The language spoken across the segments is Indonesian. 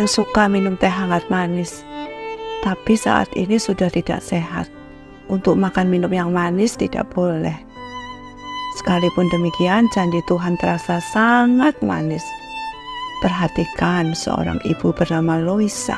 yang suka minum teh hangat manis. Tapi saat ini sudah tidak sehat. Untuk makan minum yang manis tidak boleh. Sekalipun demikian, janji Tuhan terasa sangat manis. Perhatikan seorang ibu bernama Loisa.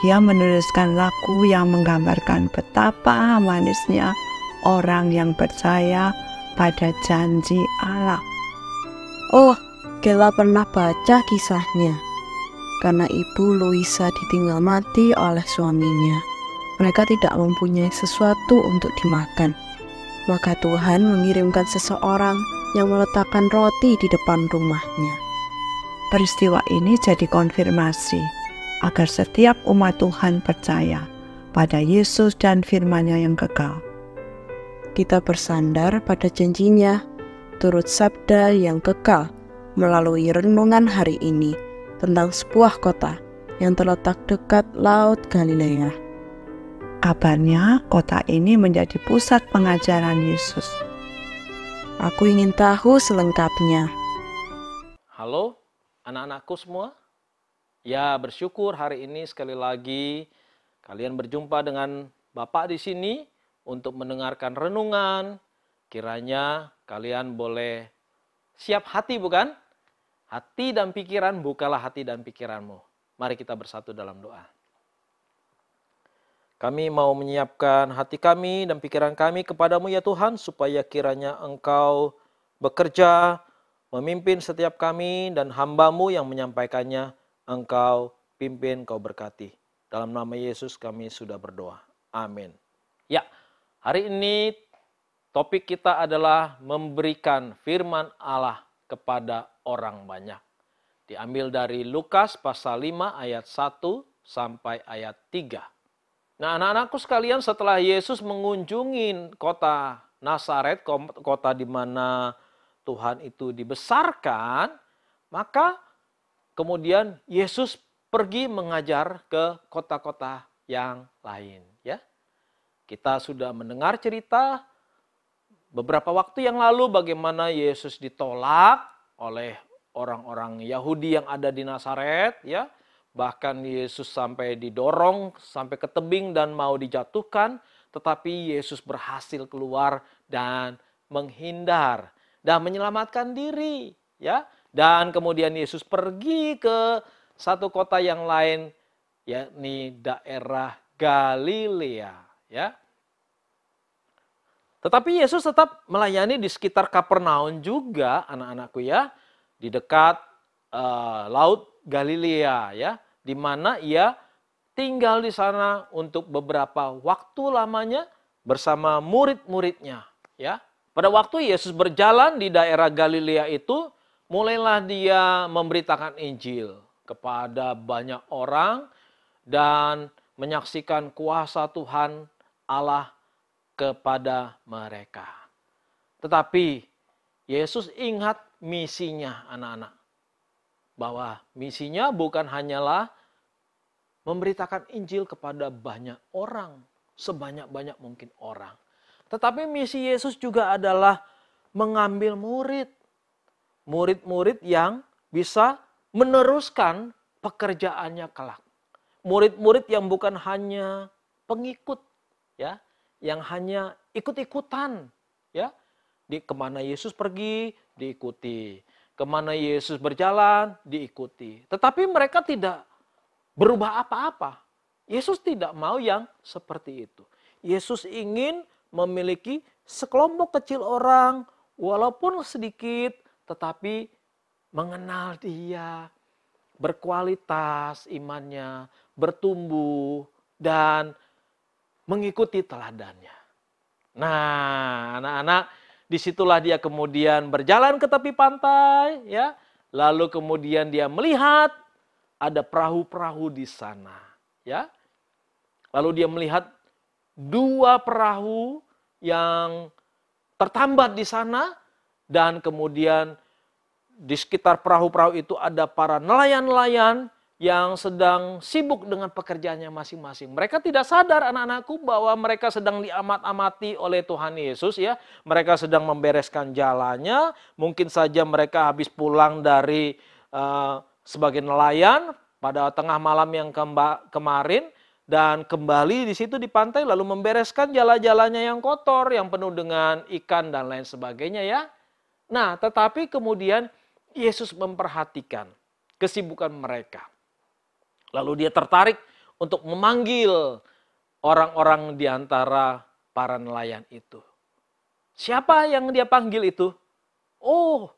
Dia menuliskan lagu yang menggambarkan betapa manisnya orang yang percaya pada janji Allah. Oh, Gela pernah baca kisahnya. Karena ibu Loisa ditinggal mati oleh suaminya. Mereka tidak mempunyai sesuatu untuk dimakan. Maka Tuhan mengirimkan seseorang yang meletakkan roti di depan rumahnya. Peristiwa ini jadi konfirmasi agar setiap umat Tuhan percaya pada Yesus dan firman-Nya yang kekal. Kita bersandar pada janjinya, turut sabda yang kekal melalui renungan hari ini tentang sebuah kota yang terletak dekat Laut Galilea. Kabarnya kota ini menjadi pusat pengajaran Yesus. Aku ingin tahu selengkapnya. Halo anak-anakku semua. Ya, bersyukur hari ini sekali lagi kalian berjumpa dengan Bapak di sini untuk mendengarkan renungan. Kiranya kalian boleh siap hati, bukan? Hati dan pikiran, bukalah hati dan pikiranmu. Mari kita bersatu dalam doa. Kami mau menyiapkan hati kami dan pikiran kami kepadamu ya Tuhan, supaya kiranya Engkau bekerja, memimpin setiap kami dan hamba-Mu yang menyampaikannya. Engkau pimpin, Kau berkati. Dalam nama Yesus kami sudah berdoa. Amin. Ya, hari ini topik kita adalah memberikan firman Allah kepada orang banyak. Diambil dari Lukas pasal 5 ayat 1 sampai ayat 3. Nah, anak-anakku sekalian, setelah Yesus mengunjungi kota Nazaret, kota di mana Tuhan itu dibesarkan, maka kemudian Yesus pergi mengajar ke kota-kota yang lain. Ya, kita sudah mendengar cerita beberapa waktu yang lalu bagaimana Yesus ditolak oleh orang-orang Yahudi yang ada di Nazaret, ya. Bahkan Yesus sampai didorong sampai ke tebing dan mau dijatuhkan, tetapi Yesus berhasil keluar dan menghindar dan menyelamatkan diri, ya. Dan kemudian Yesus pergi ke satu kota yang lain, yakni daerah Galilea, ya. Tetapi Yesus tetap melayani di sekitar Kapernaum juga, anak-anakku ya, di dekat Laut Galilea, ya, di mana ia tinggal di sana untuk beberapa waktu lamanya bersama murid-muridnya, ya. Pada waktu Yesus berjalan di daerah Galilea itu, mulailah dia memberitakan Injil kepada banyak orang dan menyaksikan kuasa Tuhan Allah kepada mereka. Tetapi Yesus ingat misinya, anak-anak. Bahwa misinya bukan hanyalah memberitakan Injil kepada banyak orang, sebanyak-banyak mungkin orang. Tetapi misi Yesus juga adalah mengambil murid. Murid-murid yang bisa meneruskan pekerjaannya kelak. Murid-murid yang bukan hanya pengikut, ya, yang hanya ikut-ikutan, ya. Kemana Yesus pergi, diikuti. Kemana Yesus berjalan, diikuti. Tetapi mereka tidak berubah apa-apa. Yesus tidak mau yang seperti itu. Yesus ingin memiliki sekelompok kecil orang, walaupun sedikit, tetapi mengenal Dia, berkualitas imannya, bertumbuh, dan mengikuti teladannya. Nah, anak-anak, disitulah dia kemudian berjalan ke tepi pantai, ya. Lalu kemudian dia melihat ada perahu-perahu di sana, ya. Lalu dia melihat 2 perahu yang tertambat di sana, dan kemudian di sekitar perahu-perahu itu ada para nelayan-nelayan yang sedang sibuk dengan pekerjaannya masing-masing. Mereka tidak sadar, anak-anakku, bahwa mereka sedang diamat-amati oleh Tuhan Yesus, ya. Mereka sedang membereskan jalannya. Mungkin saja mereka habis pulang dari sebagai nelayan, pada tengah malam yang kemarin dan kembali di situ di pantai lalu membereskan jala-jalanya yang kotor, yang penuh dengan ikan dan lain sebagainya ya. Nah, tetapi kemudian Yesus memperhatikan kesibukan mereka. Lalu dia tertarik untuk memanggil orang-orang di antara para nelayan itu. Siapa yang dia panggil itu? Oh,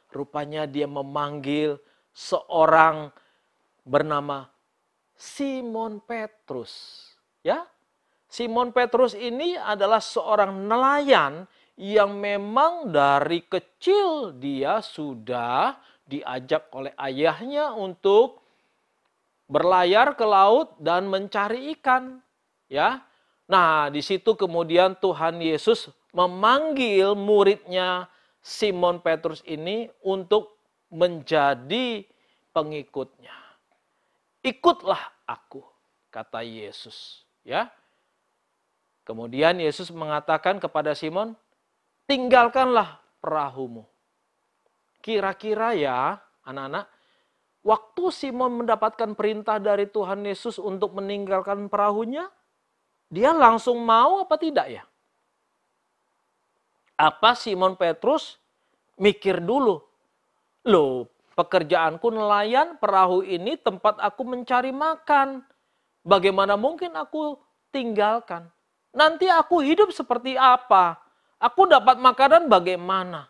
rupanya dia memanggil seorang bernama Simon Petrus. Ya, Simon Petrus ini adalah seorang nelayan yang memang dari kecil dia sudah diajak oleh ayahnya untuk berlayar ke laut dan mencari ikan. Ya, nah di situ kemudian Tuhan Yesus memanggil muridnya Simon Petrus ini untuk menjadi pengikutnya. Ikutlah aku, kata Yesus. Ya. Kemudian Yesus mengatakan kepada Simon, tinggalkanlah perahumu. Kira-kira ya anak-anak, waktu Simon mendapatkan perintah dari Tuhan Yesus untuk meninggalkan perahunya, dia langsung mau apa tidak ya? Apa Simon Petrus mikir dulu, loh pekerjaanku nelayan, perahu ini tempat aku mencari makan. Bagaimana mungkin aku tinggalkan? Nanti aku hidup seperti apa? Aku dapat makanan bagaimana?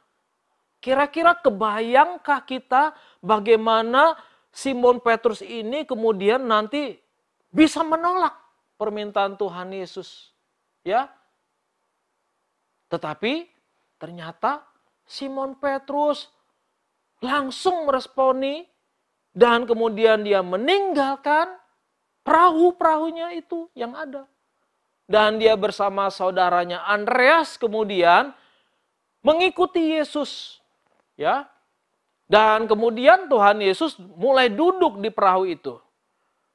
Kira-kira kebayangkah kita bagaimana Simon Petrus ini kemudian nanti bisa menolak permintaan Tuhan Yesus? Ya. Tetapi ternyata Simon Petrus langsung meresponi dan kemudian dia meninggalkan perahu-perahunya itu yang ada. Dan dia bersama saudaranya Andreas kemudian mengikuti Yesus. Ya. Dan kemudian Tuhan Yesus mulai duduk di perahu itu.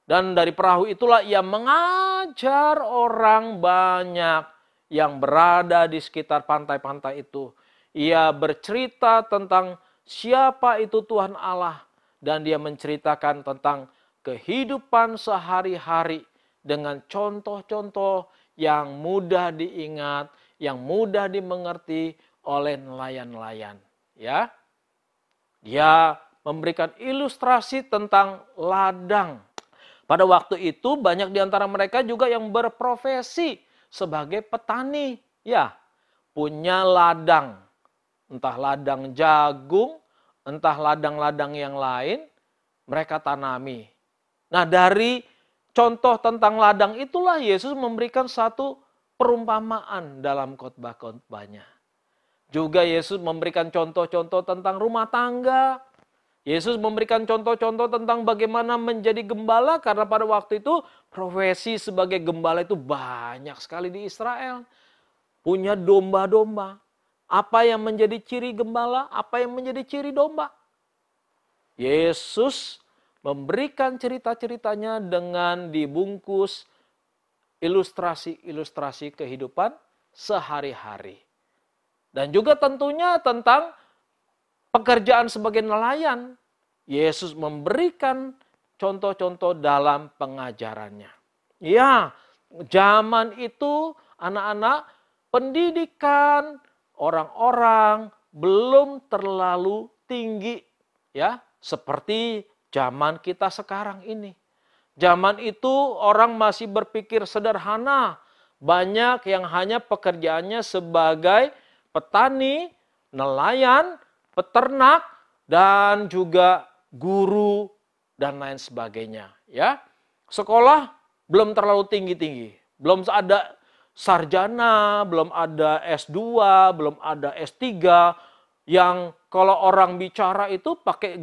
Dan dari perahu itulah ia mengajar orang banyak yang berada di sekitar pantai-pantai itu. Ia bercerita tentang siapa itu Tuhan Allah. Dan dia menceritakan tentang kehidupan sehari-hari dengan contoh-contoh yang mudah diingat, yang mudah dimengerti oleh nelayan-nelayan. Ya, dia memberikan ilustrasi tentang ladang. Pada waktu itu banyak di antara mereka juga yang berprofesi sebagai petani. Ya, punya ladang. Entah ladang jagung, entah ladang-ladang yang lain, mereka tanami. Nah dari contoh tentang ladang itulah Yesus memberikan satu perumpamaan dalam khotbah-khotbahnya. Juga Yesus memberikan contoh-contoh tentang rumah tangga. Yesus memberikan contoh-contoh tentang bagaimana menjadi gembala, karena pada waktu itu profesi sebagai gembala itu banyak sekali di Israel. Punya domba-domba. Apa yang menjadi ciri gembala? Apa yang menjadi ciri domba? Yesus memberikan cerita-ceritanya dengan dibungkus ilustrasi-ilustrasi kehidupan sehari-hari. Dan juga tentunya tentang pekerjaan sebagai nelayan. Yesus memberikan contoh-contoh dalam pengajarannya. Ya, zaman itu anak-anak pendidikan orang-orang belum terlalu tinggi, ya, seperti zaman kita sekarang ini. Zaman itu orang masih berpikir sederhana, banyak yang hanya pekerjaannya sebagai petani, nelayan, peternak, dan juga guru dan lain sebagainya. Ya, sekolah belum terlalu tinggi-tinggi, belum ada sarjana, belum ada S2, belum ada S3, yang kalau orang bicara itu pakai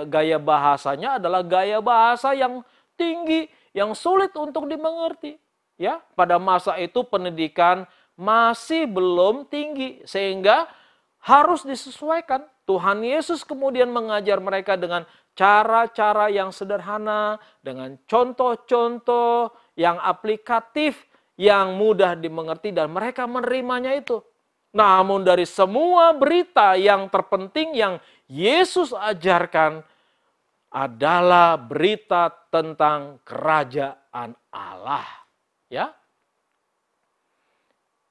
gaya bahasanya adalah gaya bahasa yang tinggi, yang sulit untuk dimengerti. Ya, pada masa itu pendidikan masih belum tinggi, sehingga harus disesuaikan. Tuhan Yesus kemudian mengajar mereka dengan cara-cara yang sederhana, dengan contoh-contoh yang aplikatif, yang mudah dimengerti, dan mereka menerimanya itu. Namun dari semua berita yang terpenting yang Yesus ajarkan, adalah berita tentang kerajaan Allah. Ya.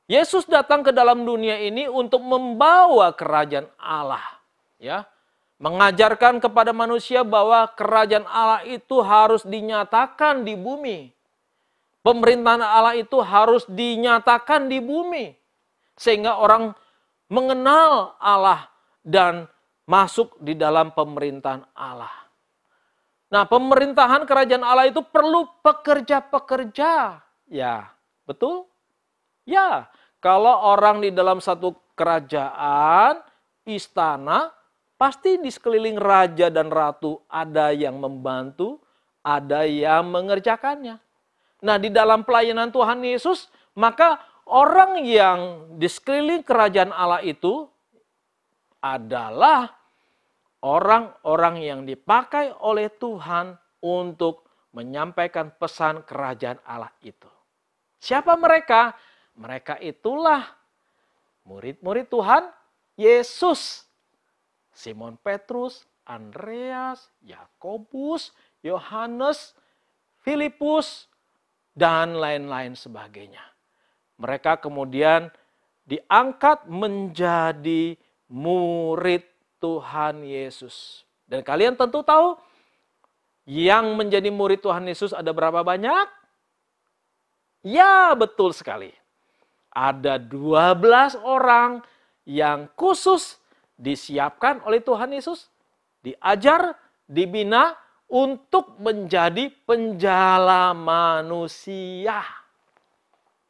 Yesus datang ke dalam dunia ini untuk membawa kerajaan Allah. Ya. Mengajarkan kepada manusia bahwa kerajaan Allah itu harus dinyatakan di bumi. Pemerintahan Allah itu harus dinyatakan di bumi. Sehingga orang mengenal Allah dan masuk di dalam pemerintahan Allah. Nah, pemerintahan kerajaan Allah itu perlu pekerja-pekerja. Ya, betul? Ya, kalau orang di dalam satu kerajaan, istana, pasti di sekeliling raja dan ratu ada yang membantu, ada yang mengerjakannya. Nah, di dalam pelayanan Tuhan Yesus, maka orang yang di sekeliling kerajaan Allah itu adalah orang-orang yang dipakai oleh Tuhan untuk menyampaikan pesan kerajaan Allah itu. Siapa mereka? Mereka itulah murid-murid Tuhan Yesus. Simon Petrus, Andreas, Yakobus, Yohanes, Filipus, dan lain-lain sebagainya. Mereka kemudian diangkat menjadi murid Tuhan Yesus. Dan kalian tentu tahu yang menjadi murid Tuhan Yesus ada berapa banyak? Ya, betul sekali. Ada 12 orang yang khusus disiapkan oleh Tuhan Yesus, diajar, dibina untuk menjadi penjala manusia.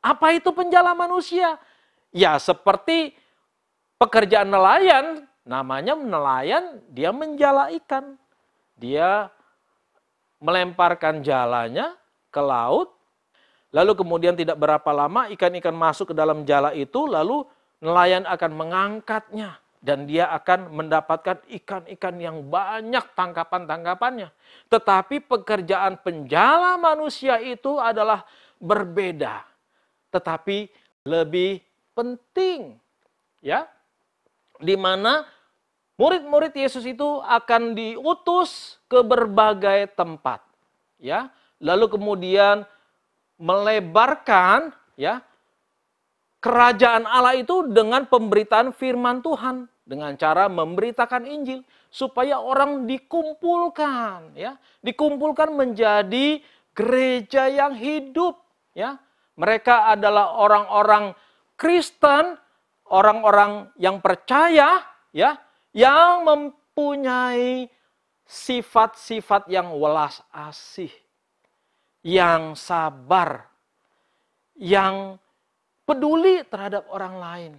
Apa itu penjala manusia? Ya, seperti pekerjaan nelayan. Namanya nelayan, dia menjala ikan. Dia melemparkan jalanya ke laut. Lalu kemudian tidak berapa lama ikan-ikan masuk ke dalam jala itu. Lalu nelayan akan mengangkatnya. Dan dia akan mendapatkan ikan-ikan yang banyak tangkapan-tangkapannya. Tetapi pekerjaan penjala manusia itu adalah berbeda. Tetapi lebih penting. Ya, di mana murid-murid Yesus itu akan diutus ke berbagai tempat, ya. Lalu kemudian melebarkan, ya, kerajaan Allah itu dengan pemberitaan firman Tuhan, dengan cara memberitakan Injil supaya orang dikumpulkan, ya, dikumpulkan menjadi gereja yang hidup, ya. Mereka adalah orang-orang Kristen, orang-orang yang percaya, ya, yang mempunyai sifat-sifat yang welas asih, yang sabar, yang peduli terhadap orang lain.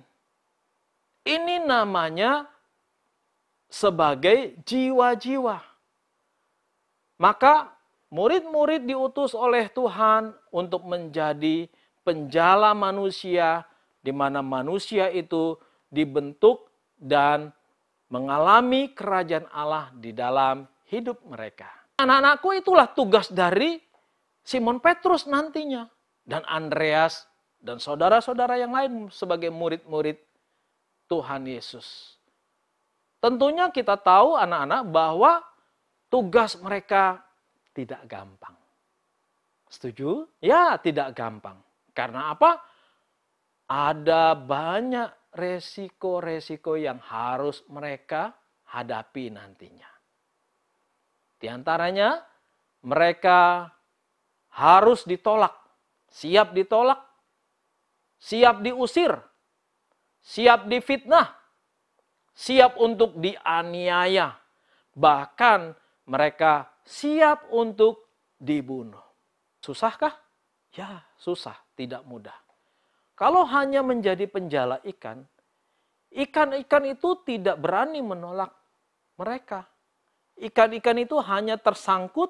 Ini namanya sebagai jiwa-jiwa. Maka murid-murid diutus oleh Tuhan untuk menjadi penjala manusia, di mana manusia itu dibentuk dan mengalami kerajaan Allah di dalam hidup mereka. Anak-anakku, itulah tugas dari Simon Petrus nantinya. Dan Andreas dan saudara-saudara yang lain sebagai murid-murid Tuhan Yesus. Tentunya kita tahu anak-anak bahwa tugas mereka tidak gampang. Setuju? Ya, tidak gampang. Karena apa? Ada banyak resiko-resiko yang harus mereka hadapi nantinya. Di antaranya, mereka harus ditolak, siap diusir, siap difitnah, siap untuk dianiaya, bahkan mereka siap untuk dibunuh. Susahkah? Ya, susah, tidak mudah. Kalau hanya menjadi penjala ikan, ikan-ikan itu tidak berani menolak mereka. Ikan-ikan itu hanya tersangkut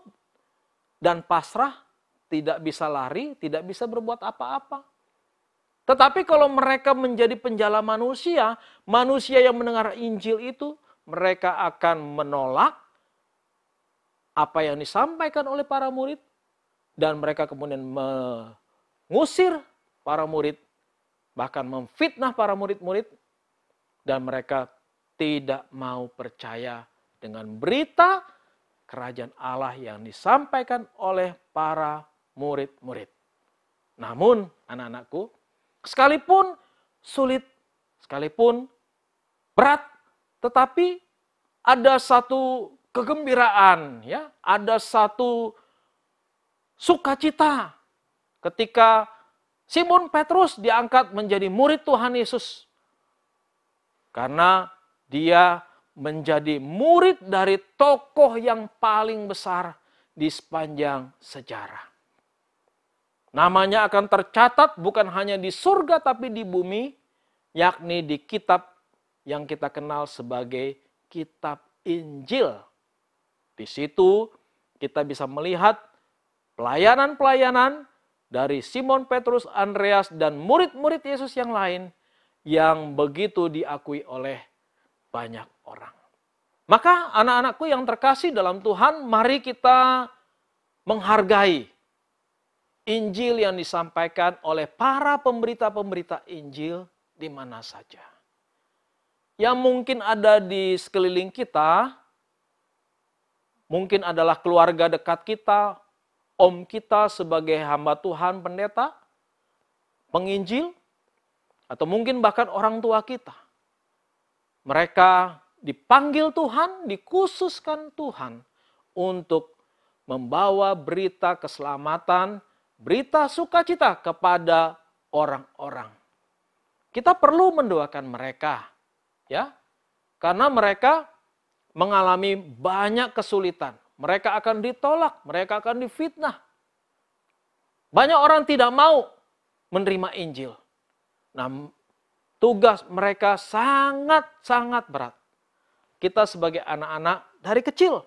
dan pasrah, tidak bisa lari, tidak bisa berbuat apa-apa. Tetapi kalau mereka menjadi penjala manusia, manusia yang mendengar Injil itu, mereka akan menolak apa yang disampaikan oleh para murid, dan mereka kemudian mengusir para murid, bahkan memfitnah para murid-murid, dan mereka tidak mau percaya dengan berita kerajaan Allah yang disampaikan oleh para murid-murid. Namun anak-anakku, sekalipun sulit, sekalipun berat, tetapi ada satu kegembiraan, ya, ada satu sukacita ketika Simon Petrus diangkat menjadi murid Tuhan Yesus. Karena dia menjadi murid dari tokoh yang paling besar di sepanjang sejarah. Namanya akan tercatat bukan hanya di surga tapi di bumi, yakni di kitab yang kita kenal sebagai kitab Injil. Di situ kita bisa melihat pelayanan-pelayanan dari Simon Petrus, Andreas, dan murid-murid Yesus yang lain yang begitu diakui oleh banyak orang. Maka anak-anakku yang terkasih dalam Tuhan, mari kita menghargai Injil yang disampaikan oleh para pemberita-pemberita Injil di mana saja. Yang mungkin ada di sekeliling kita, mungkin adalah keluarga dekat kita, om kita sebagai hamba Tuhan, pendeta, penginjil, atau mungkin bahkan orang tua kita. Mereka dipanggil Tuhan, dikhususkan Tuhan untuk membawa berita keselamatan, berita sukacita kepada orang-orang. Kita perlu mendoakan mereka, ya, karena mereka mengalami banyak kesulitan. Mereka akan ditolak, mereka akan difitnah. Banyak orang tidak mau menerima Injil. Nah, tugas mereka sangat-sangat berat. Kita sebagai anak-anak dari kecil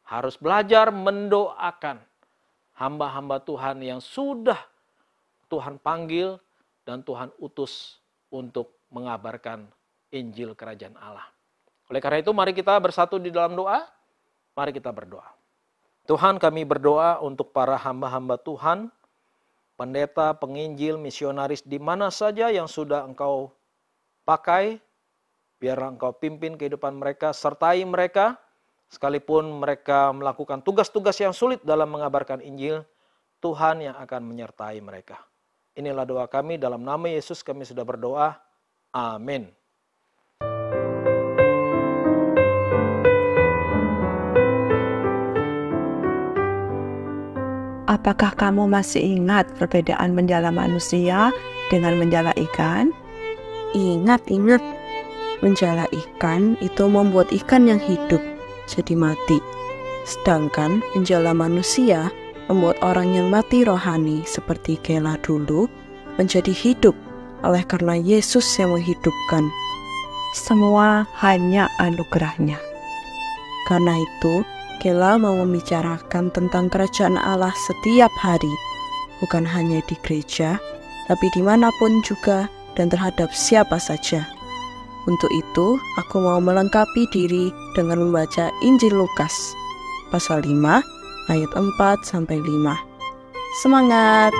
harus belajar mendoakan hamba-hamba Tuhan yang sudah Tuhan panggil dan Tuhan utus untuk mengabarkan Injil Kerajaan Allah. Oleh karena itu mari kita bersatu di dalam doa. Mari kita berdoa. Tuhan, kami berdoa untuk para hamba-hamba Tuhan, pendeta, penginjil, misionaris di mana saja yang sudah Engkau pakai, biarlah Engkau pimpin kehidupan mereka, sertai mereka, sekalipun mereka melakukan tugas-tugas yang sulit dalam mengabarkan Injil, Tuhan yang akan menyertai mereka. Inilah doa kami, dalam nama Yesus kami sudah berdoa. Amin. Apakah kamu masih ingat perbedaan menjala manusia dengan menjala ikan? Ingat. Menjala ikan itu membuat ikan yang hidup jadi mati. Sedangkan menjala manusia membuat orang yang mati rohani seperti Gela dulu menjadi hidup oleh karena Yesus yang menghidupkan. Semua hanya anugerahnya. Karena itu, Gela mau membicarakan tentang kerajaan Allah setiap hari, bukan hanya di gereja, tapi dimanapun juga dan terhadap siapa saja. Untuk itu, aku mau melengkapi diri dengan membaca Injil Lukas, pasal 5, ayat 4-5. Semangat!